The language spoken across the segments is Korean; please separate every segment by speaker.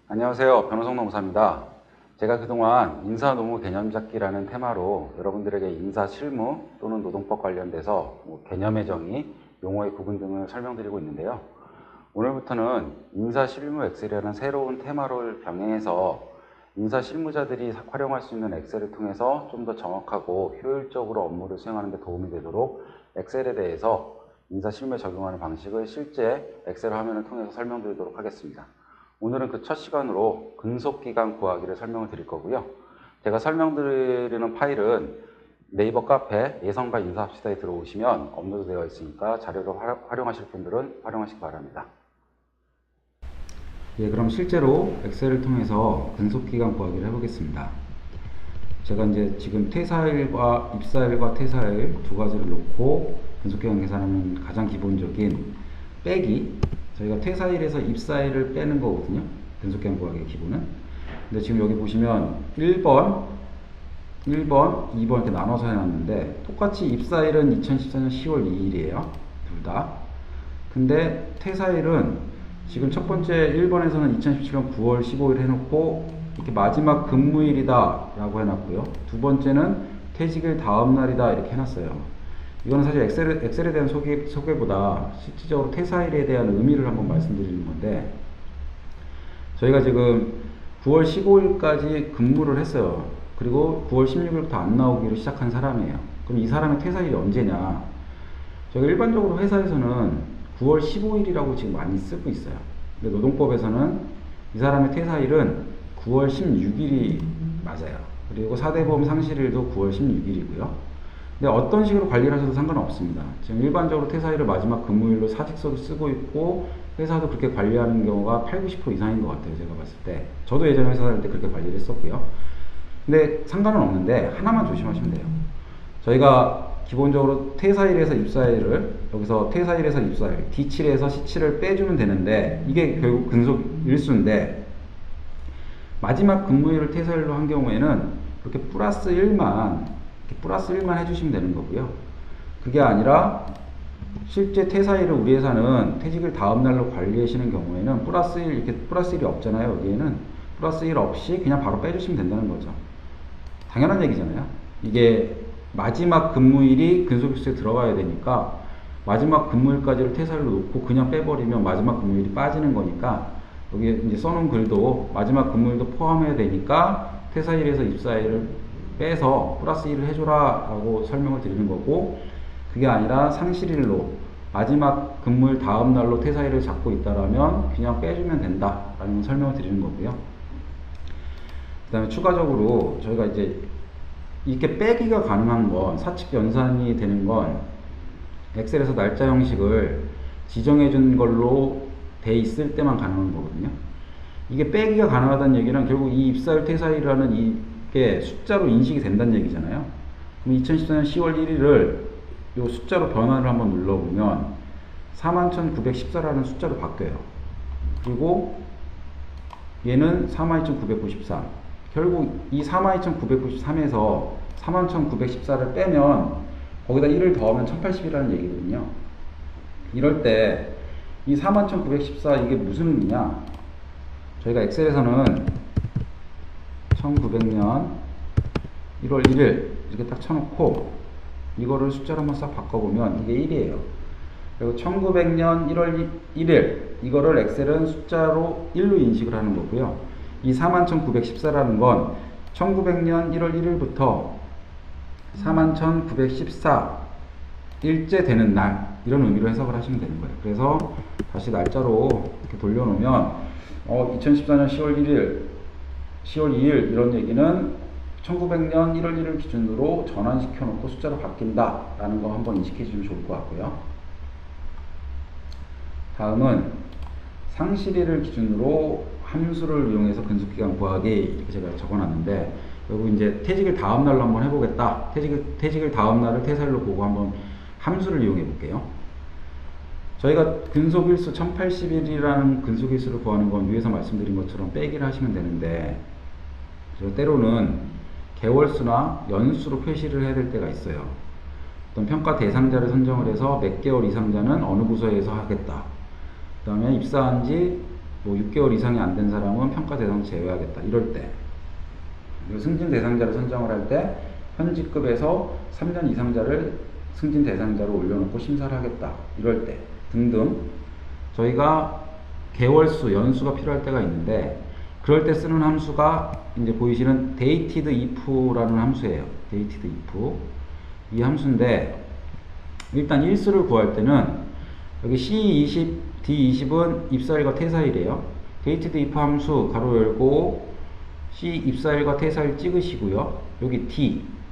Speaker 1: 안녕하세요. 변호성 노무사입니다. 제가 그동안 인사노무 개념잡기라는 테마로 여러분들에게 인사 실무 또는 노동법 관련돼서 개념의 정의, 용어의 구분 등을 설명드리고 있는데요. 오늘부터는 인사 실무 엑셀이라는 새로운 테마를 병행해서 인사 실무자들이 활용할 수 있는 엑셀을 통해서 좀 더 정확하고 효율적으로 업무를 수행하는 데 도움이 되도록 엑셀에 대해서 인사 실무에 적용하는 방식을 실제 엑셀 화면을 통해서 설명드리도록 하겠습니다. 오늘은 그 첫 시간으로 근속기간 구하기를 설명을 드릴 거고요. 제가 설명드리는 파일은 네이버 카페 예성과 인사합시다에 들어오시면 업로드 되어 있으니까 자료를 활용하실 분들은 활용하시기 바랍니다. 예, 그럼 실제로 엑셀을 통해서 근속기간 구하기를 해보겠습니다. 제가 이제 지금 퇴사일과 입사일과 퇴사일 두 가지를 놓고 근속기간 계산하는 가장 기본적인 빼기, 저희가 퇴사일에서 입사일을 빼는 거거든요. 근속기간 구하기의 기본은. 근데 지금 여기 보시면 1번, 2번 이렇게 나눠서 해놨는데 똑같이 입사일은 2014년 10월 2일이에요. 둘 다. 근데 퇴사일은 지금 첫 번째 1번에서는 2017년 9월 15일 해놓고 이렇게 마지막 근무일이다 라고 해놨고요. 두 번째는 퇴직일 다음날이다 이렇게 해놨어요. 이거는 사실 엑셀에 대한 소개보다 실질적으로 퇴사일에 대한 의미를 한번 말씀드리는 건데, 저희가 지금 9월 15일까지 근무를 했어요. 그리고 9월 16일부터 안 나오기로 시작한 사람이에요. 그럼 이 사람의 퇴사일이 언제냐? 저희가 일반적으로 회사에서는 9월 15일이라고 지금 많이 쓰고 있어요. 근데 노동법에서는 이 사람의 퇴사일은 9월 16일이 맞아요. 그리고 사대보험 상실일도 9월 16일이고요. 근데 어떤 식으로 관리를 하셔도 상관없습니다. 지금 일반적으로 퇴사일을 마지막 근무일로 사직서도 쓰고 있고 회사도 그렇게 관리하는 경우가 80, 90% 이상인 것 같아요. 제가 봤을 때. 저도 예전에 회사 다닐 때 그렇게 관리를 했었고요. 근데 상관은 없는데 하나만 조심하시면 돼요. 저희가 기본적으로 퇴사일에서 입사일을 여기서 퇴사일에서 입사일 D7에서 C7을 빼주면 되는데 이게 결국 근속 일수인데, 마지막 근무일을 퇴사일로 한 경우에는 이렇게 플러스 1만 해주시면 되는 거고요. 그게 아니라 실제 퇴사일을 우리 회사는 퇴직일 다음날로 관리하시는 경우에는 플러스 1, 이렇게 플러스 1이 없잖아요. 여기에는 플러스 1 없이 그냥 바로 빼주시면 된다는 거죠. 당연한 얘기잖아요. 이게 마지막 근무일이 근속일수에 들어가야 되니까 마지막 근무일까지를 퇴사일로 놓고 그냥 빼버리면 마지막 근무일이 빠지는 거니까, 여기 이제 써놓은 글도 마지막 근무일도 포함해야 되니까 퇴사일에서 입사일을 빼서 플러스 1을 해줘라 라고 설명을 드리는 거고, 그게 아니라 상실일로 마지막 근무일 다음 날로 퇴사일을 잡고 있다라면 그냥 빼주면 된다 라는 설명을 드리는 거고요. 그 다음에 추가적으로 저희가 이제 이렇게 빼기가 가능한 건, 사칙 연산이 되는 건 엑셀에서 날짜 형식을 지정해 준 걸로 돼 있을 때만 가능한 거거든요. 이게 빼기가 가능하다는 얘기는 결국 이 입사일 퇴사일이라는 이게 숫자로 인식이 된다는 얘기잖아요. 그럼 2014년 10월 1일을 이 숫자로 변화를 한번 눌러보면 41,914라는 숫자로 바뀌어요. 그리고 얘는 42,993. 결국 이 42,993에서 41,914를 빼면 거기다 1을 더하면 1080이라는 얘기거든요. 이럴 때 이 41,914 이게 무슨 의미냐? 저희가 엑셀에서는 1900년 1월 1일 이렇게 딱 쳐놓고 이거를 숫자로 한번 싹 바꿔보면 이게 1이에요. 그리고 1900년 1월 1일 이거를 엑셀은 숫자로 1로 인식을 하는 거고요. 이 41,914라는 건 1900년 1월 1일부터 41,914 일째 되는 날, 이런 의미로 해석을 하시면 되는 거예요. 그래서 다시 날짜로 이렇게 돌려놓으면 2014년 10월 2일 이런 얘기는 1900년 1월 1일 기준으로 전환시켜 놓고 숫자로 바뀐다 라는 거 한번 인식해 주시면 좋을 것 같고요. 다음은 상실일을 기준으로 함수를 이용해서 근속기간 구하기, 이렇게 제가 적어놨는데, 여기 이제 퇴직일 다음 날로 한번 해보겠다. 퇴직일 다음 날을 퇴사일로 보고 한번 함수를 이용해 볼게요. 저희가 근속일수 1080일이라는 근속일수를 구하는 건 위에서 말씀드린 것처럼 빼기를 하시면 되는데, 때로는 개월수나 연수로 표시를 해야 될 때가 있어요. 어떤 평가 대상자를 선정을 해서 몇 개월 이상자는 어느 부서에서 하겠다. 그 다음에 입사한 지 뭐 6개월 이상이 안 된 사람은 평가 대상자 제외하겠다. 이럴 때 승진 대상자를 선정을 할 때 현직급에서 3년 이상자를 승진 대상자로 올려놓고 심사를 하겠다. 이럴 때 등등 저희가 개월수, 연수가 필요할 때가 있는데 그럴 때 쓰는 함수가 이제 보이시는 dated if라는 함수예요. dated if. 이 함수인데 일단 일수를 구할 때는 여기 C20, D20은 입사일과 퇴사일이에요. dated if 함수 가로 열고 C 입사일과 퇴사일 찍으시고요. 여기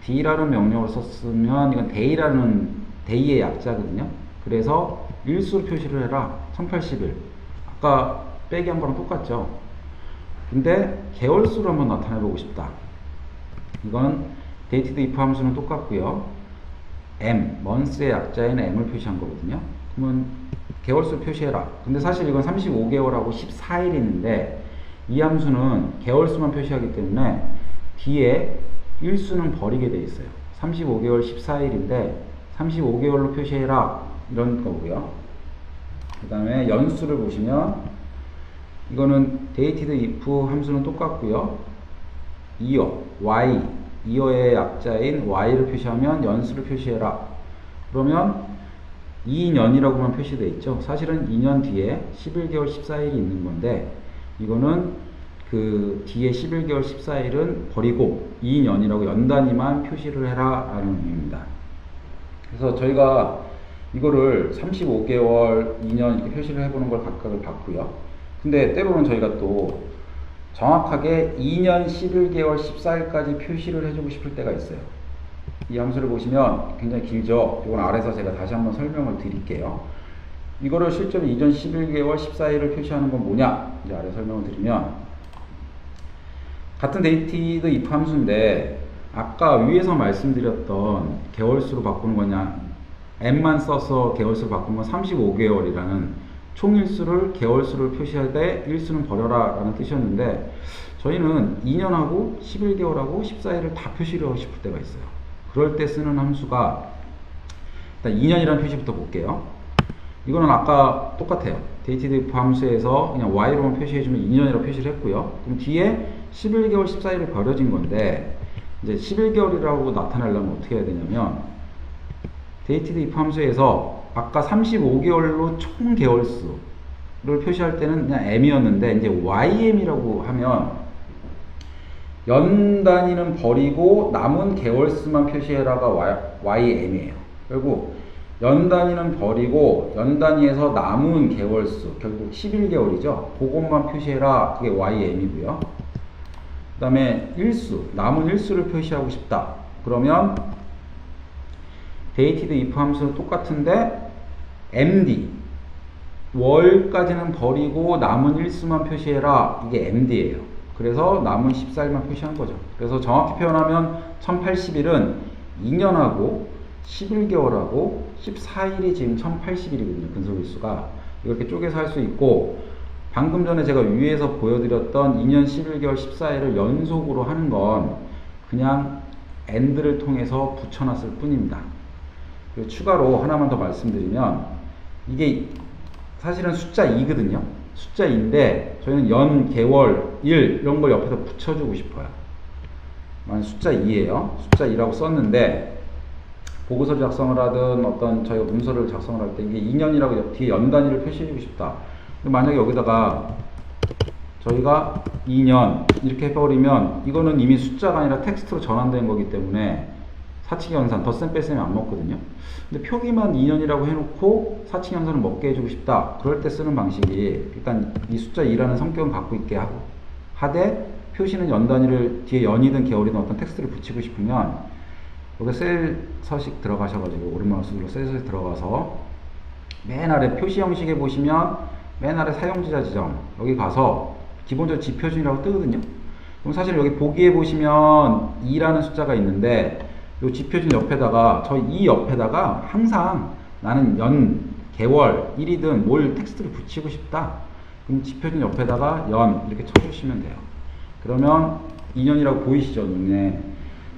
Speaker 1: D라는 명령어를 썼으면 이건 day의 약자거든요. 그래서 일수로 표시를 해라. 1080일. 아까 빼기 한 거랑 똑같죠. 근데 개월수로 한번 나타내 보고 싶다. 이건 dated if 함수는 똑같고요. months의 약자인 m을 표시한 거거든요. 그러면 개월수 표시해라. 근데 사실 이건 35개월하고 14일이 있는데 이 함수는 개월수만 표시하기 때문에 뒤에 일수는 버리게 돼 있어요. 35개월 14일인데 35개월로 표시해라 이런 거고요. 그 다음에 연수를 보시면 이거는 dated if 함수는 똑같고요. year의 약자인 y를 표시하면 연수를 표시해라. 그러면 2년이라고만 표시되어 있죠. 사실은 2년 뒤에 11개월 14일이 있는 건데 이거는 그 뒤에 11개월 14일은 버리고 2년이라고 연 단위만 표시를 해라 라는 의미입니다. 그래서 저희가 이거를 35개월, 2년 이렇게 표시를 해보는 걸 각각을 봤고요. 근데 때로는 저희가 또 정확하게 2년 11개월 14일까지 표시를 해주고 싶을 때가 있어요. 이 함수를 보시면 굉장히 길죠. 이건 아래서 제가 다시 한번 설명을 드릴게요. 이거를 실제로 2년 11개월 14일을 표시하는 건 뭐냐? 이제 아래 설명을 드리면 같은 dated if 함수인데 아까 위에서 말씀드렸던 개월수로 바꾸는 거냐 m만 써서 개월수로 바꾸는 건 35개월이라는 총일수를 개월수를 표시할 때 일수는 버려라 라는 뜻이었는데 저희는 2년하고 11개월하고 14일을 다 표시를 하고 싶을 때가 있어요. 그럴 때 쓰는 함수가 일단 2년이라는 표시부터 볼게요. 이거는 아까 똑같아요. dated if 함수에서 그냥 y로만 표시해주면 2년이라고 표시를 했고요. 그럼 뒤에 11개월 14일이 버려진 건데 이제 11개월이라고 나타내려면 어떻게 해야 되냐면 dated if 함수에서 아까 35개월로 총 개월수를 표시할 때는 그냥 m이었는데 이제 ym이라고 하면 연 단위는 버리고 남은 개월수만 표시해라가 ym이에요. 결국 연 단위는 버리고 연 단위에서 남은 개월수 결국 11개월이죠. 그것만 표시해라. 그게 ym이고요. 그 다음에 일수, 남은 일수를 표시하고 싶다. 그러면 dated if 함수는 똑같은데 md 월까지는 버리고 남은 일수만 표시해라. 이게 md예요. 그래서 남은 14일만 표시한 거죠. 그래서 정확히 표현하면 1080일은 2년하고 11개월하고 14일이 지금 1080일이거든요. 근속일수가. 이렇게 쪼개서 할 수 있고 방금 전에 제가 위에서 보여드렸던 2년 11개월 14일을 연속으로 하는 건 그냥 AND를 통해서 붙여놨을 뿐입니다. 그리고 추가로 하나만 더 말씀드리면 이게 사실은 숫자 2거든요. 숫자 2인데 저희는 연, 개월, 일 이런 걸 옆에서 붙여주고 싶어요. 만약 숫자 2예요. 숫자 2라고 썼는데 보고서를 작성을 하든 어떤 저희가 문서를 작성을 할 때 이게 2년이라고 뒤에 연 단위를 표시해주고 싶다. 근데 만약에 여기다가 저희가 2년 이렇게 해버리면 이거는 이미 숫자가 아니라 텍스트로 전환된 거기 때문에 사칙 연산, 덧셈 뺄셈이 안 먹거든요. 근데 표기만 2년이라고 해놓고 사칙 연산을 먹게 해주고 싶다. 그럴 때 쓰는 방식이 일단 이 숫자 2라는 성격은 갖고 있게 하고 하되 표시는 연 단위를 뒤에 연이든 개월이든 어떤 텍스트를 붙이고 싶으면 여기 셀 서식 들어가셔가지고 오른마우스 눌러 셀 서식 들어가서 맨 아래 표시 형식에 보시면 맨 아래 사용지자 지정 여기 가서 기본적으로 지표준이라고 뜨거든요. 그럼 사실 여기 보기에 보시면 2라는 숫자가 있는데 이 지표준 옆에다가 저 이 옆에다가 항상 나는 연, 개월, 일이든 뭘 텍스트를 붙이고 싶다. 그럼 지표준 옆에다가 연 이렇게 쳐주시면 돼요. 그러면 2년이라고 보이시죠 눈에.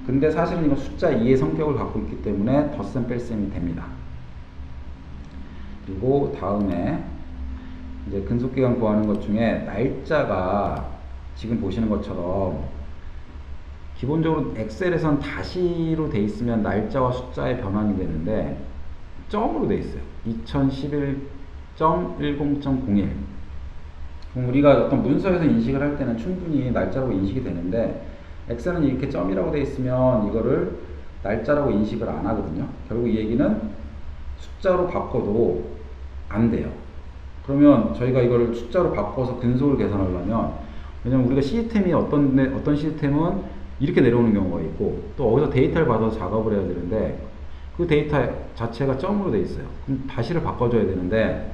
Speaker 1: 근데 사실은 이거 숫자 2의 성격을 갖고 있기 때문에 덧셈 뺄셈이 됩니다. 그리고 다음에 이제 근속기간 구하는 것 중에 날짜가 지금 보시는 것처럼 기본적으로 엑셀에선 다시로 돼 있으면 날짜와 숫자의 변환이 되는데 점으로 돼 있어요. 2011.10.01. 그럼 우리가 어떤 문서에서 인식을 할 때는 충분히 날짜라고 인식이 되는데 엑셀은 이렇게 점이라고 돼 있으면 이거를 날짜라고 인식을 안 하거든요. 결국 이 얘기는 숫자로 바꿔도 안 돼요. 그러면 저희가 이걸 숫자로 바꿔서 근속을 계산하려면, 왜냐면 우리가 시스템이 어떤 시스템은 이렇게 내려오는 경우가 있고 또 어디서 데이터를 받아서 작업을 해야 되는데 그 데이터 자체가 점으로 돼 있어요. 그럼 다시를 바꿔줘야 되는데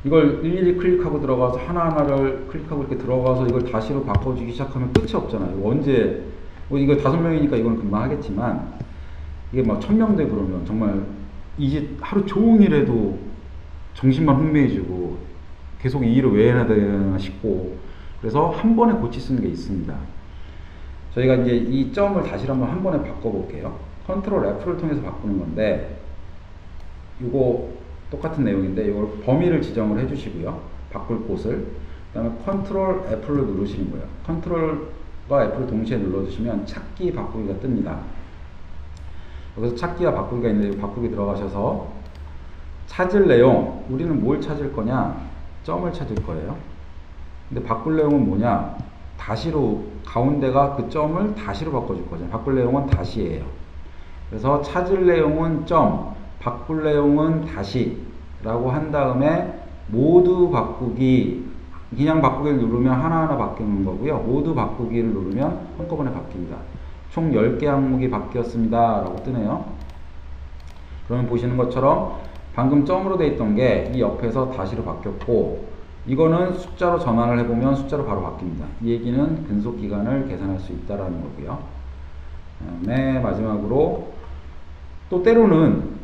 Speaker 1: 이걸 일일이 클릭하고 들어가서 하나하나를 클릭하고 이렇게 들어가서 이걸 다시로 바꿔주기 시작하면 끝이 없잖아요. 언제, 뭐 이거 5명이니까 이거는 금방 하겠지만 이게 막 1000명 되고 그러면 정말 이제 하루 종일 해도 정신만 혼미해지고 계속 이 일을 왜 해야 되나 싶고, 그래서 한 번에 고치 쓰는 게 있습니다. 저희가 이제 이 점을 다시 한 번에 바꿔볼게요. 컨트롤 F를 통해서 바꾸는 건데, 이거 똑같은 내용인데 이걸 범위를 지정을 해주시고요. 바꿀 곳을. 그 다음에 컨트롤 F를 누르시는 거예요. 컨트롤과 F를 동시에 눌러주시면 찾기 바꾸기가 뜹니다. 여기서 찾기와 바꾸기가 있는데 바꾸기 들어가셔서 찾을 내용, 우리는 뭘 찾을 거냐? 점을 찾을 거예요. 근데 바꿀 내용은 뭐냐? 다시로, 가운데가 그 점을 다시로 바꿔줄 거잖아요. 바꿀 내용은 다시예요. 그래서 찾을 내용은 점, 바꿀 내용은 다시 라고 한 다음에 모두 바꾸기, 그냥 바꾸기를 누르면 하나하나 바뀌는 거고요. 모두 바꾸기를 누르면 한꺼번에 바뀝니다. 총 10개 항목이 바뀌었습니다 라고 뜨네요. 그러면 보시는 것처럼 방금 점으로 돼 있던 게 이 옆에서 다시로 바뀌었고, 이거는 숫자로 전환을 해보면 숫자로 바로 바뀝니다. 이 얘기는 근속기간을 계산할 수 있다라는 거고요. 그다음에 마지막으로 또 때로는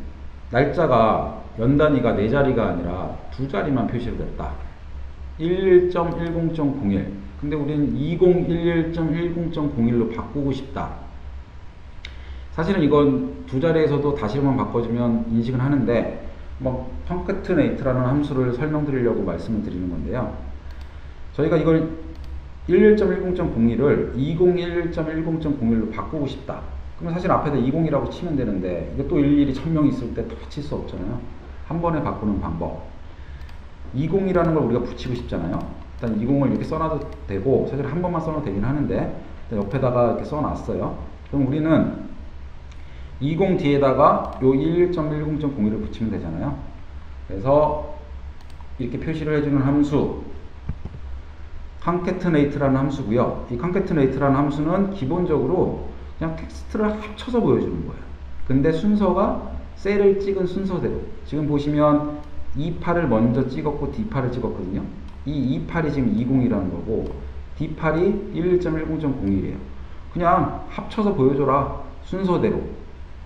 Speaker 1: 날짜가 연 단위가 4자리가 아니라 2자리만 표시가 됐다. 11.10.01. 근데 우리는 2011.10.01로 바꾸고 싶다. 사실은 이건 2자리에서도 다시로만 바꿔주면 인식은 하는데, 뭐 concatenate라는 함수를 설명드리려고 말씀을 드리는 건데요. 저희가 이걸 11.10.01을 2011.10.01로 바꾸고 싶다. 그러면 사실 앞에다 20이라고 치면 되는데 이게 또 일일이 1000명 있을 때 또 칠 수 없잖아요. 한 번에 바꾸는 방법. 20이라는 걸 우리가 붙이고 싶잖아요. 일단 20을 이렇게 써놔도 되고, 사실 한 번만 써놔도 되긴 하는데 옆에다가 이렇게 써놨어요. 그럼 우리는 20 뒤에다가 요 11.10.01을 붙이면 되잖아요. 그래서 이렇게 표시를 해주는 함수 concatenate라는 함수고요. 이 concatenate라는 함수는 기본적으로 그냥 텍스트를 합쳐서 보여주는 거예요. 근데 순서가 셀을 찍은 순서대로, 지금 보시면 28을 먼저 찍었고 D8을 찍었거든요. 이 28이 지금 20이라는 거고 D8이 11.10.01이에요. 그냥 합쳐서 보여줘라 순서대로.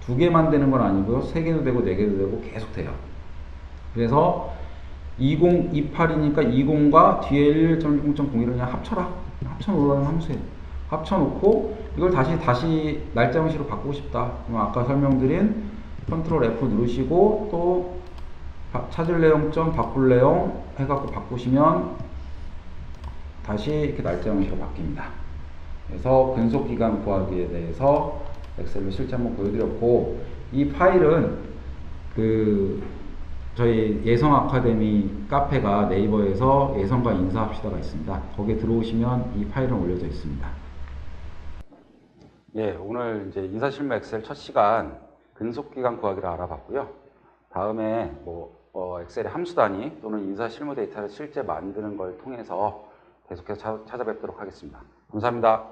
Speaker 1: 2개만 되는 건 아니고요. 3개도 되고 4개도 되고 계속 돼요. 그래서 28이니까 20과 뒤에 11.10.01을 그냥 합쳐라. 합쳐놓으라는 함수예요. 합쳐놓고 이걸 다시 날짜 형식으로 바꾸고 싶다. 그럼 아까 설명드린 컨트롤 F 누르시고 또 찾을 내용 점 바꿀 내용 해갖고 바꾸시면 다시 이렇게 날짜 형식으로 바뀝니다. 그래서 근속기간 구하기에 대해서 엑셀로 실제 한번 보여드렸고, 이 파일은 저희 예성 아카데미 카페가 네이버에서 예성과 인사합시다가 있습니다. 거기에 들어오시면 이 파일은 올려져 있습니다. 예, 오늘 이제 인사실무 엑셀 첫 시간 근속기간 구하기를 알아봤고요. 다음에 엑셀의 함수 단위 또는 인사실무 데이터를 실제 만드는 걸 통해서 계속해서 찾아뵙도록 하겠습니다. 감사합니다.